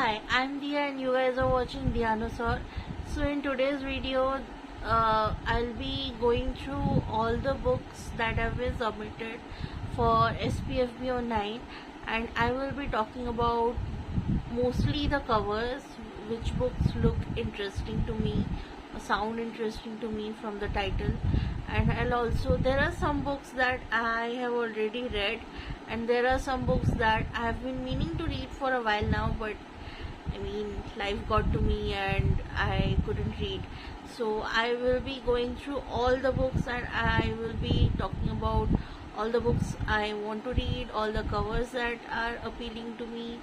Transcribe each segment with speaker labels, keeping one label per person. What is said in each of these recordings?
Speaker 1: Hi, I'm Dia and you guys are watching Dinosaur. So in today's video, I'll be going through all the books that have been submitted for SPFBO 9, and I will be talking about mostly the covers, which books look interesting to me, sound interesting to me from the title. And I'll also, there are some books that I have already read, and there are some books that I have been meaning to read for a while now, but life got to me and I couldn't read. So I will be going through all the books and I will be talking about all the books I want to read, all the covers that are appealing to me.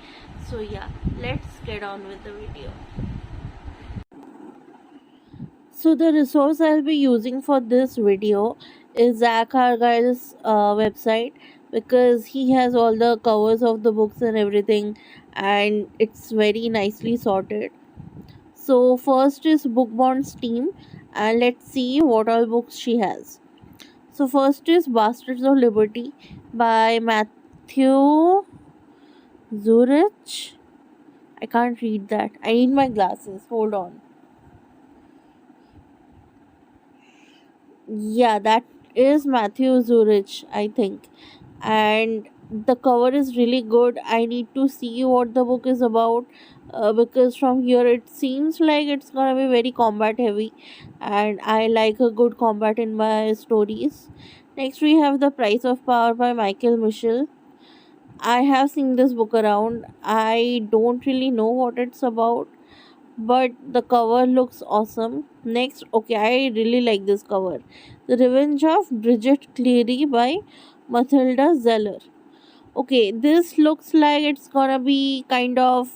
Speaker 1: So yeah, let's get on with the video. So the resource I'll be using for this video is Zach Argyle's website, because he has all the covers of the books and everything, and it's very nicely sorted. So first is Bookbond's team, and let's see what all books she has. So first is Bastards of Liberty by Matthew Zurich. I can't read that. I need my glasses. Hold on. Yeah, that is Matthew Zurich, I think. And the cover is really good. I need to see what the book is about, because from here it seems like it's gonna be very combat heavy, and I like a good combat in my stories. Next, we have The Price of Power by Michael Mitchell. I have seen this book around. I don't really know what it's about, but the cover looks awesome. Next, okay, I really like this cover. The Revenge of Bridget Cleary by Mathilda Zeller. Okay, this looks like it's gonna be kind of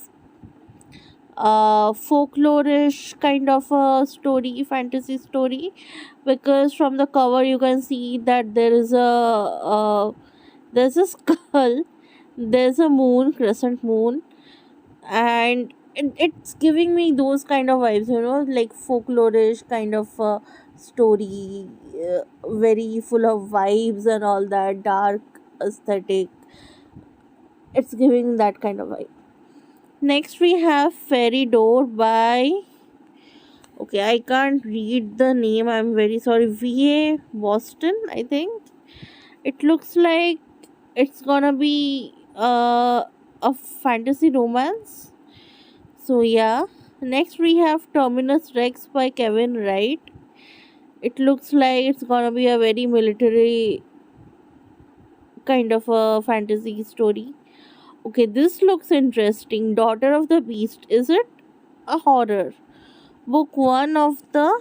Speaker 1: folklorish kind of a story, fantasy story, because from the cover you can see that there's a skull, there's a moon, crescent moon, and it's giving me those kind of vibes, like folklorish kind of story, very full of vibes and all that, dark aesthetic. It's giving that kind of vibe. Next, we have Fairy Door by, okay, I can't read the name, I'm very sorry, VA Boston, I think. It looks like it's gonna be a fantasy romance. So yeah. Next, we have Terminus Rex by Kevin Wright. It looks like it's gonna be a very military kind of a fantasy story. Okay, this looks interesting. Daughter of the Beast. Is it a horror? Book 1 of the,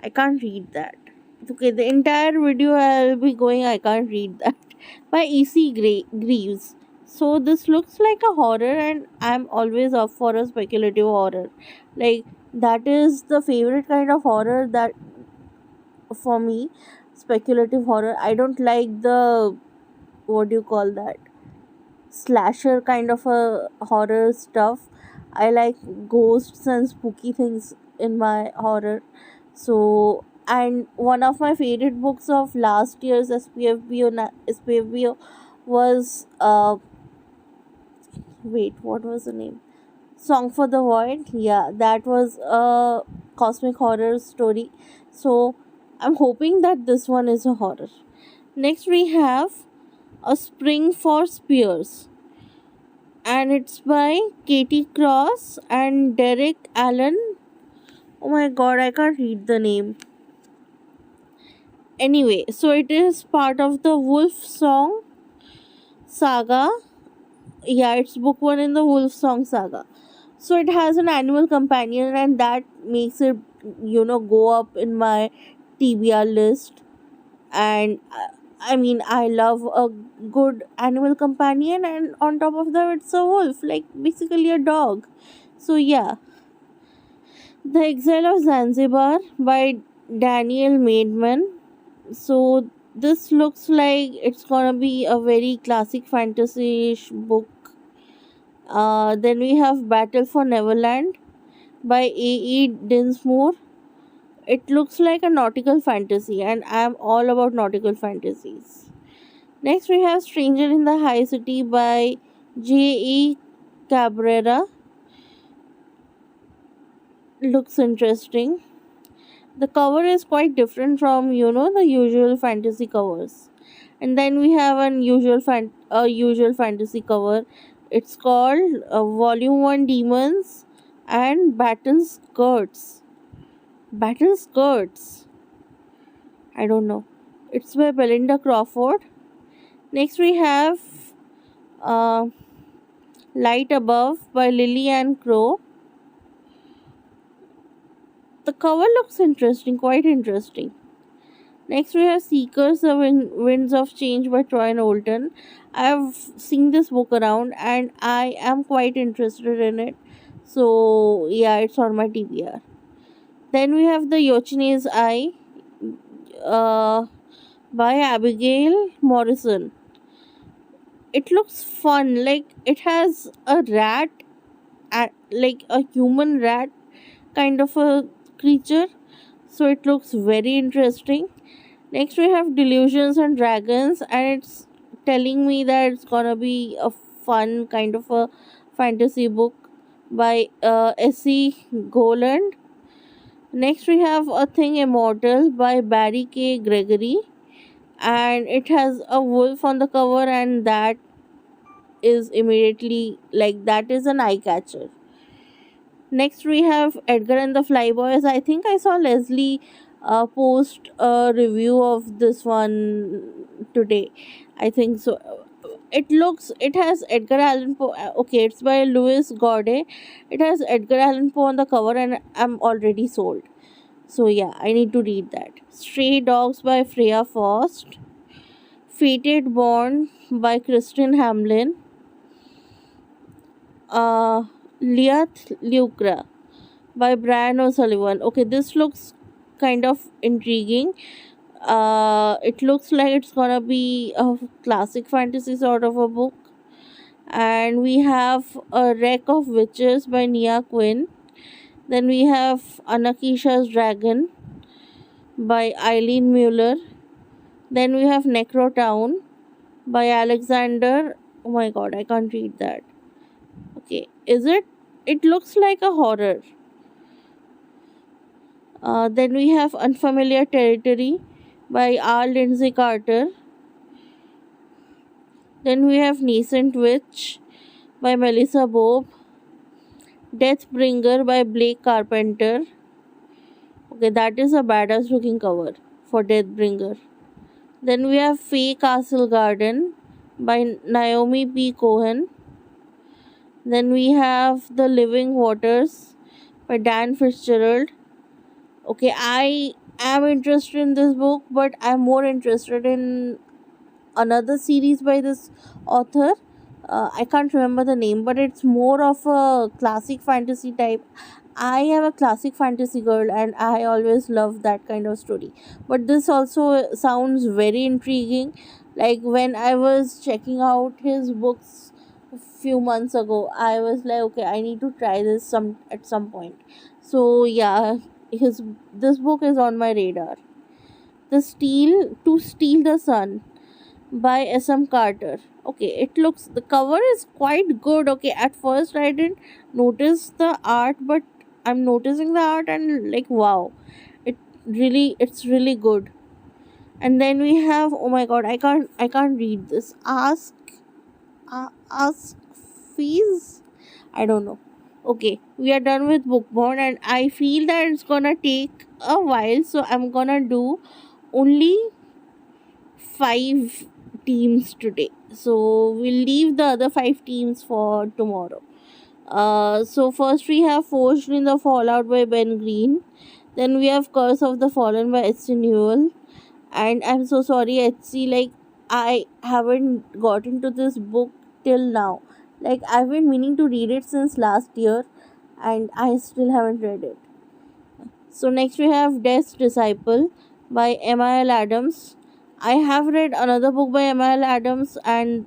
Speaker 1: I can't read that. Okay, the entire video I'll be going, I can't read that. By E.C. Greaves. So this looks like a horror, and I'm always up for a speculative horror. Like, that is the favorite kind of horror that for me, speculative horror. I don't like the, what do you call that, slasher kind of a horror stuff. I like ghosts and spooky things in my horror. So, and one of my favorite books of last year's SPFBO was wait, what was the name? Song for the Void. Yeah, that was a cosmic horror story. So I'm hoping that this one is a horror. Next, we have A Spring for Spears, and it's by Katie Cross and Derek Allen. Oh my god, I can't read the name. Anyway, so it is part of the Wolf Song saga. Yeah, it's book 1 in the Wolf Song saga. So it has an animal companion, and that makes it, go up in my TBR list. And I love a good animal companion, and on top of that, it's a wolf, like basically a dog. So yeah. The Exile of Zanzibar by Daniel Maidman. So this looks like it's gonna be a very classic fantasy book. Then we have Battle for Neverland by A.E. Dinsmore. It looks like a nautical fantasy, and I'm all about nautical fantasies. Next, we have Stranger in the High City by J.E. Cabrera. Looks interesting. The cover is quite different from the usual fantasy covers. And then we have a usual fantasy cover. It's called Volume 1 Demons and Battle Skirts. Battle Skirts. I don't know. It's by Belinda Crawford. Next we have uh, Light Above by Lillian Crow. The cover looks interesting, quite interesting. Next, we have Seekers, the Winds of Change by Troy Knowlton. I've seen this book around and I am quite interested in it. So, yeah, it's on my TBR. Then we have The Yochene's Eye uh, by Abigail Morrison. It looks fun, like it has a rat, like a human rat kind of a creature. So, it looks very interesting. Next, we have Delusions and Dragons, and it's telling me that it's gonna be a fun kind of a fantasy book by S.E. Goland. Next, we have A Thing Immortal by Barry K. Gregory, and it has a wolf on the cover, and that is immediately like that is an eye catcher. Next, we have Edgar and the Flyboys. I think I saw Leslie post a review of this one today. I think so. It has Edgar Allan Poe. Okay, it's by Louis Gaudet. It has Edgar Allan Poe on the cover, and I'm already sold. So, yeah, I need to read that. Stray Dogs by Freya Faust. Fated Bond by Kristen Hamlin. Uh, Liath Lucra by Brian O'Sullivan. Okay, this looks kind of intriguing. It looks like it's gonna be a classic fantasy sort of a book. And we have A Wreck of Witches by Nia Quinn. Then we have Anakisha's Dragon by Eileen Mueller. Then we have Necrotown by Alexander. Oh my god, I can't read that. Okay, is it? It looks like a horror. Then we have Unfamiliar Territory by R. Lindsay Carter. Then we have Nascent Witch by Melissa Bob. Deathbringer by Blake Carpenter. Okay, that is a badass looking cover for Deathbringer. Then we have Fae Castle Garden by Naomi P. Cohen. Then we have The Living Waters by Dan Fitzgerald. Okay, I am interested in this book, but I'm more interested in another series by this author. I can't remember the name, but it's more of a classic fantasy type. I am a classic fantasy girl and I always love that kind of story. But this also sounds very intriguing. Like when I was checking out his books a few months ago, I was like, okay, I need to try this at some point. So yeah, his this book is on my radar. To Steal the Sun by S.M. Carter. Okay, the cover is quite good. Okay, at first I didn't notice the art, but I'm noticing the art and like wow, it's really good. And then we have, oh my god, I can't read this. Ask fees. I don't know. Okay, we are done with Bookborn, and I feel that it's gonna take a while, so I'm gonna do only 5 teams today. So we'll leave the other 5 teams for tomorrow. So first we have Forged in the Fallout by Ben Green. Then we have Curse of the Fallen by H.C. Newell. And I'm so sorry, H.C. Like I haven't gotten to this book till now. Like I've been meaning to read it since last year, and I still haven't read it. So next we have Death's Disciple by M.I.L. Adams. I have read another book by M.I.L. Adams, and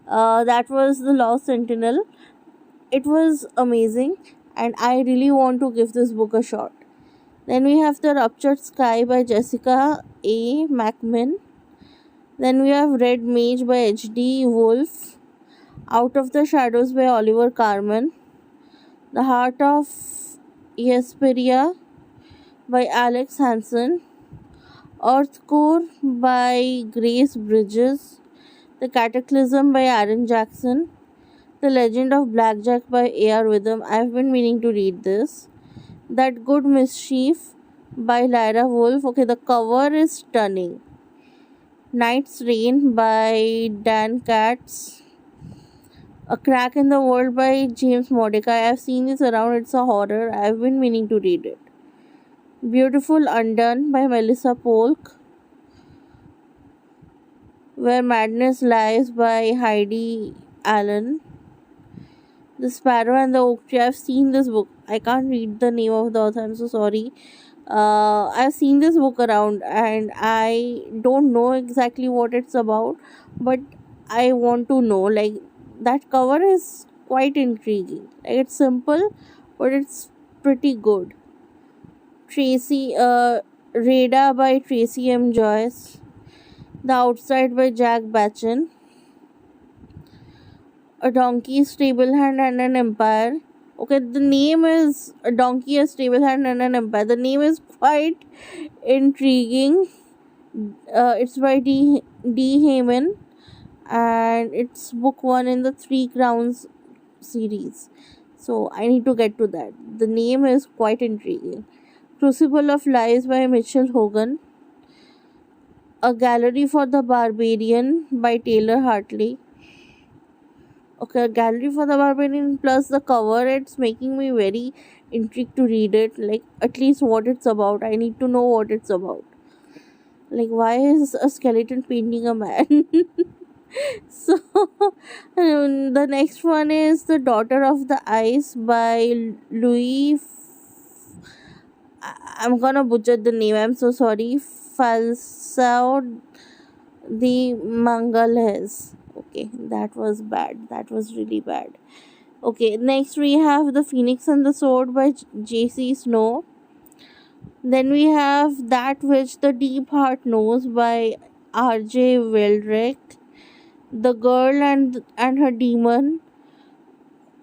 Speaker 1: that was The Lost Sentinel. It was amazing, and I really want to give this book a shot. Then we have The Ruptured Sky by Jessica A. Macman. Then we have Red Mage by H.D. Wolf. Out of the Shadows by Oliver Carmen, The Heart of Hesperia by Alex Hansen, Earthcore by Grace Bridges, The Cataclysm by Aaron Jackson, The Legend of Blackjack by A.R. Witham. I've been meaning to read this. That Good Mischief by Lyra Wolf. Okay, the cover is stunning. Night's Rain by Dan Katz. A Crack in the World by James Mordecai. I've seen this around. It's a horror. I've been meaning to read it. Beautiful Undone by Melissa Polk. Where Madness Lies by Heidi Allen. The Sparrow and the Oak Tree. I've seen this book. I can't read the name of the author. I'm so sorry. I've seen this book around and I don't know exactly what it's about, but I want to know. Like, that cover is quite intriguing. Like, it's simple, but it's pretty good. Rada by Tracy M. Joyce. The Outside by Jack Batchen. A Donkey, Stable Hand and an Empire. Okay, the name is A Donkey, a Stable Hand and an Empire. The name is quite intriguing. It's by D. Heyman and it's book 1 in the Three Crowns series. So I need to get to that. The name is quite intriguing. Crucible of Lies by Mitchell Hogan. A Gallery for the Barbarian by Taylor Hartley. Okay, a Gallery for the Barbarian plus the cover, it's making me very intrigued to read it. Like, at least what it's about. I need to know what it's about. Like, why is a skeleton painting a man? So, the next one is The Daughter of the Ice by Louis. I'm gonna butcher the name. I'm so sorry. Falsao the Mangalhes. Okay, that was bad. That was really bad. Okay, next we have The Phoenix and the Sword by J.C. Snow. Then we have That Which the Deep Heart Knows by R.J. Weldrick. The Girl and Her Demon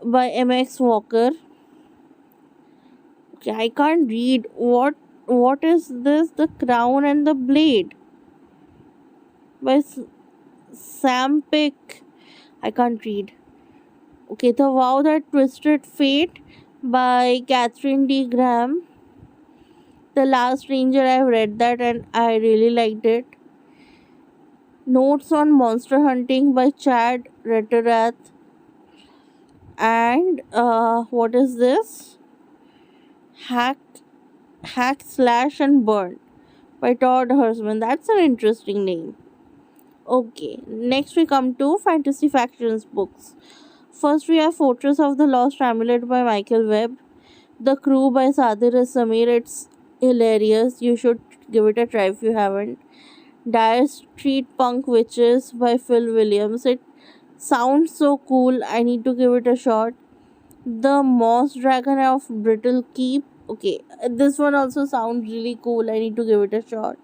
Speaker 1: by M.X. Walker. Okay, I can't read. What is this? The Crown and the Blade by Sam Pick. I can't read. Okay, The Vow That Twisted Fate by Catherine D. Graham. The Last Ranger, I've read that and I really liked it. Notes on Monster Hunting by Chad Retterath. And what is this? Hack, Slash and Burn by Todd Hersman. That's an interesting name. Okay, next we come to Fantasy Factions books. First we have Fortress of the Lost Amulet by Michael Webb. The Crew by Sadir Samir. It's hilarious. You should give it a try if you haven't. Dire Street Punk Witches by Phil Williams. It sounds so cool. I need to give it a shot. The Moss Dragon of Brittle Keep. Okay, this one also sounds really cool. I need to give it a shot.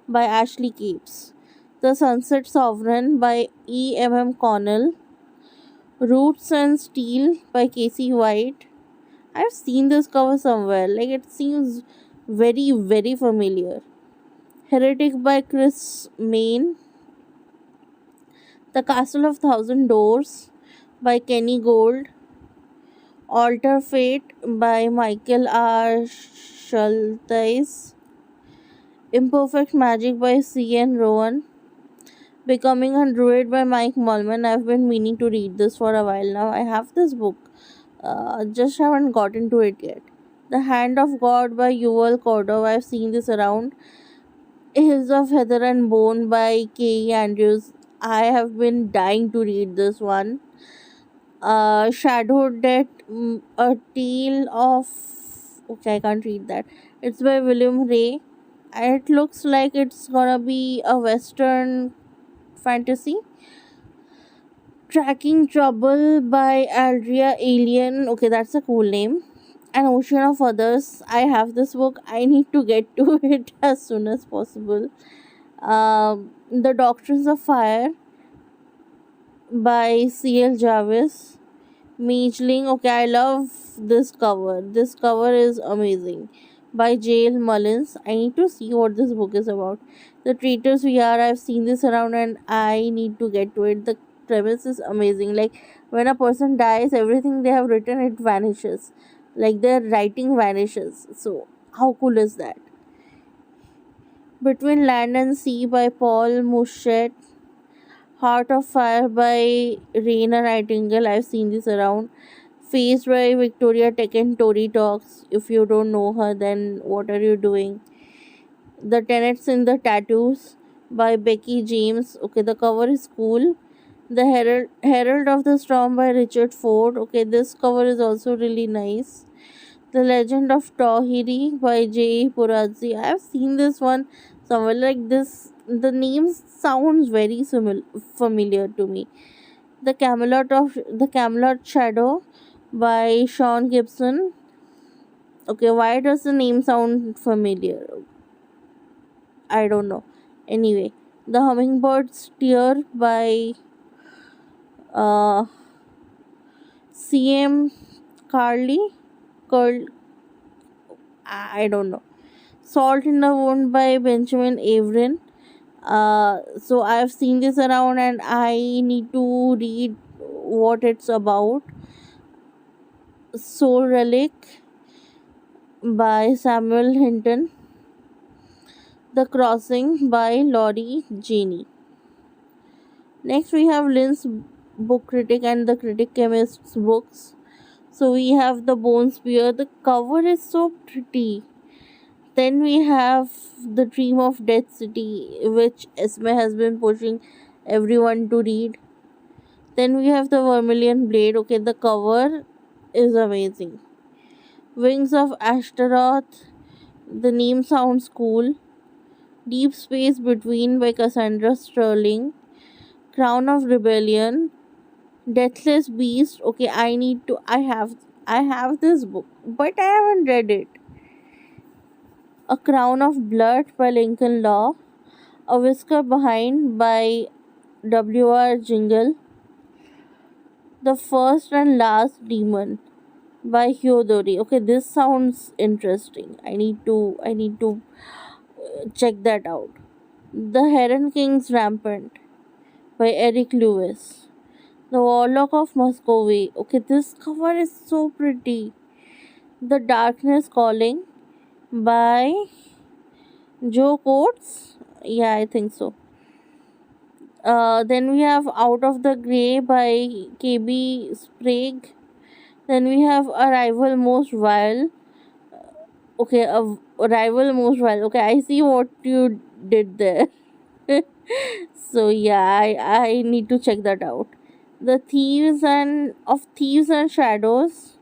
Speaker 1: By Ashley Capes. The Sunset Sovereign by E.M.M. Connell. Roots and Steel by Casey White. I've seen this cover somewhere. Like, it seems very, very familiar. Heretic by Chris Main. The Castle of Thousand Doors by Kenny Gold. Alter Fate by Michael R. Schultheis. Imperfect Magic by C.N. Rowan. Becoming a Druid by Mike Mullman. I've been meaning to read this for a while now. I have this book. Just haven't gotten to it yet. The Hand of God by Yuval Kordov. I've seen this around. Hills of Heather and Bone by K.E. Andrews. I have been dying to read this one. Shadow Death, A Tale of... Okay, I can't read that. It's by William Ray. And it looks like it's gonna be a Western fantasy. Tracking Trouble by Aldria Alien. Okay, that's a cool name. An Ocean of Others. I have this book. I need to get to it as soon as possible. The Doctrines of Fire by C.L. Jarvis. Meechling. Okay, I love this cover. This cover is amazing. By J.L. Mullins. I need to see what this book is about. The Traitors We Are. I've seen this around and I need to get to it. The premise is amazing. Like when a person dies, everything they have written it vanishes. Like their writing vanishes. So how cool is that? Between Land and Sea by Paul Mushet. Heart of Fire by Raina Nightingale. I've seen this around. Faced by Victoria Tech and Tory Talks. If you don't know her, then what are you doing? The Tenets in the Tattoos by Becky James. Okay, the cover is cool. The Herald of the Storm by Richard Ford. Okay, this cover is also really nice. The Legend of Tohiri by J. Purazzi. I have seen this one somewhere like this. The name sounds very familiar to me. The Camelot Shadow by Sean Gibson. Okay, why does the name sound familiar? I don't know. Anyway, The Hummingbird's Tear by uh, C.M. Carly. Curl. I don't know. Salt in the Wound by Benjamin Averin. So I've seen this around and I need to read what it's about. Soul Relic by Samuel Hinton. The Crossing by Laurie Janey. Next we have Lynn's book critic and the critic chemist's books. So we have The Bone Spear. The cover is so pretty. Then we have The Dream of Death City, which Esme has been pushing everyone to read. Then we have The Vermilion Blade. Okay, the cover is amazing. Wings of Ashtaroth. The name sounds cool. Deep Space Between by Cassandra Sterling. Crown of Rebellion. Deathless Beast. Okay, I have this book, but I haven't read it. A Crown of Blood by Lincoln Law. A Whisker Behind by W.R. Jingle. The First and Last Demon by Hyodori. Okay, this sounds interesting. I need to check that out. The Heron King's Rampant by Eric Lewis. The Warlock of Muscovy. Okay, this cover is so pretty. The Darkness Calling by Joe Coates. Yeah, I think so. Then we have Out of the Grey by KB Sprague. Then we have Arrival Most Vile. Okay, Arrival Most Vile. Okay, I see what you did there. So yeah, I need to check that out. The Thieves and Shadows.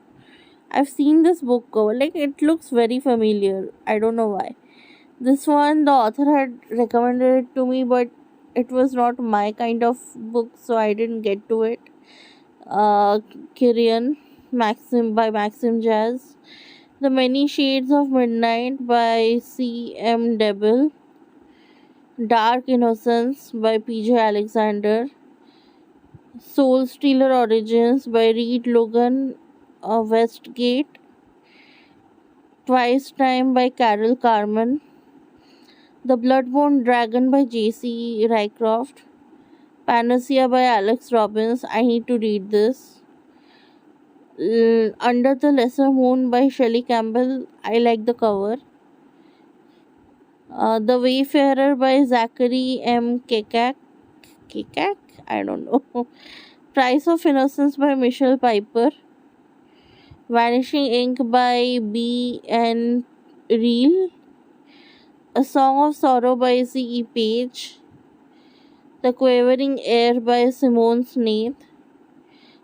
Speaker 1: I've seen this book cover. Like it looks very familiar. I don't know why. This one the author had recommended it to me, but it was not my kind of book, so I didn't get to it. Uh, Kyrian Maxim by Maxim Jazz. The Many Shades of Midnight by C.M. Debel. Dark Innocence by P.J. Alexander. Soul Stealer Origins by Reed Logan Westgate. Twice Time by Carol Carmen. The Bloodborne Dragon by J.C. Rycroft. Panacea by Alex Robbins. I need to read this. Under the Lesser Moon by Shelley Campbell. I like the cover. The Wayfarer by Zachary M. Kekak. Kekak? I don't know. Price of Innocence by Michelle Piper. Vanishing Ink by B. N. Reel. A Song of Sorrow by C. E. Page. The Quavering Air by Simone Snaith.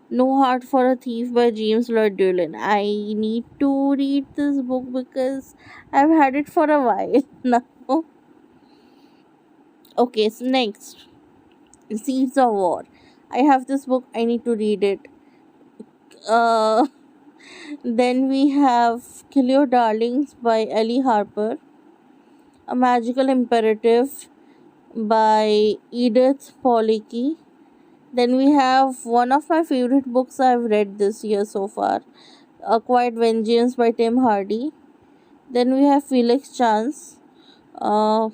Speaker 1: No Heart for a Thief by James Lloyd Dolan. I need to read this book because I've had it for a while now. Okay, so next Seeds of War. I have this book, I need to read it. Uh, then we have Kill Your Darlings by Ellie Harper. A Magical Imperative by Edith Policki. Then we have one of my favorite books I've read this year so far, A Quiet Vengeance by Tim Hardy. Then we have Felix Chance. Uh,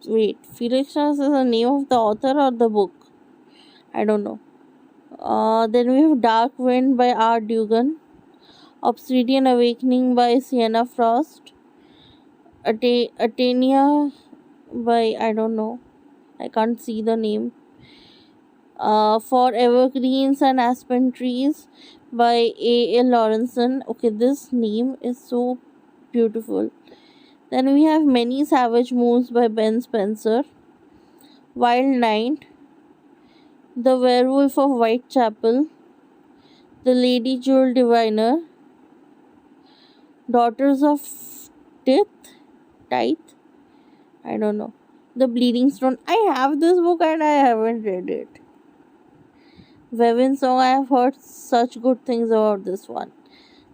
Speaker 1: Wait, Felix Chance is the name of the author or the book? I don't know. Then we have Dark Wind by R. Dugan, Obsidian Awakening by Sienna Frost, Atenia by I don't know. I can't see the name. For Evergreens and Aspen Trees by A. L. Lawrenson. Okay, this name is so beautiful. Then we have Many Savage Moons by Ben Spencer, Wild Night, The Werewolf of Whitechapel, The Lady Jewel Diviner, Daughters of Tith, Tithe, I don't know. The Bleeding Stone. I have this book and I haven't read it. Vevin Song, I have heard such good things about this one.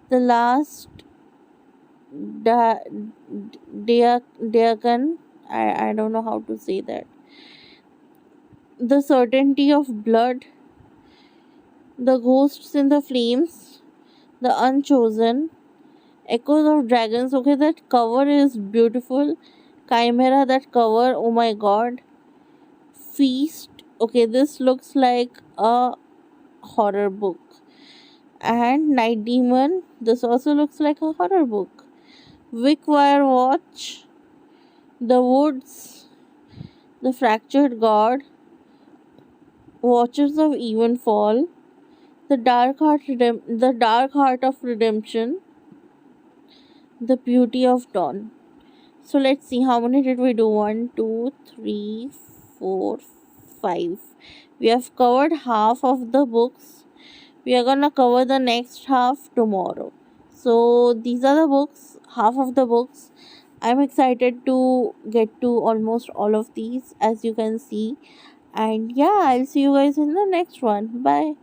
Speaker 1: The Last Diakon, I don't know how to say that. The Certainty of Blood, The Ghosts in the Flames, The Unchosen, Echoes of Dragons. Okay, that cover is beautiful. Chimera, that cover, oh my god. Feast. Okay, this looks like a horror book. And Night Demon, this also looks like a horror book. Wickwire Watch, The Woods, The Fractured God, Watchers of Evenfall, The Dark Heart of Redemption, The Beauty of Dawn. So let's see how many did we do? 1, 2, 3, 4, 5. We have covered half of the books. We are gonna cover the next half tomorrow. So these are the books, half of the books. I'm excited to get to almost all of these, as you can see. And yeah, I'll see you guys in the next one. Bye.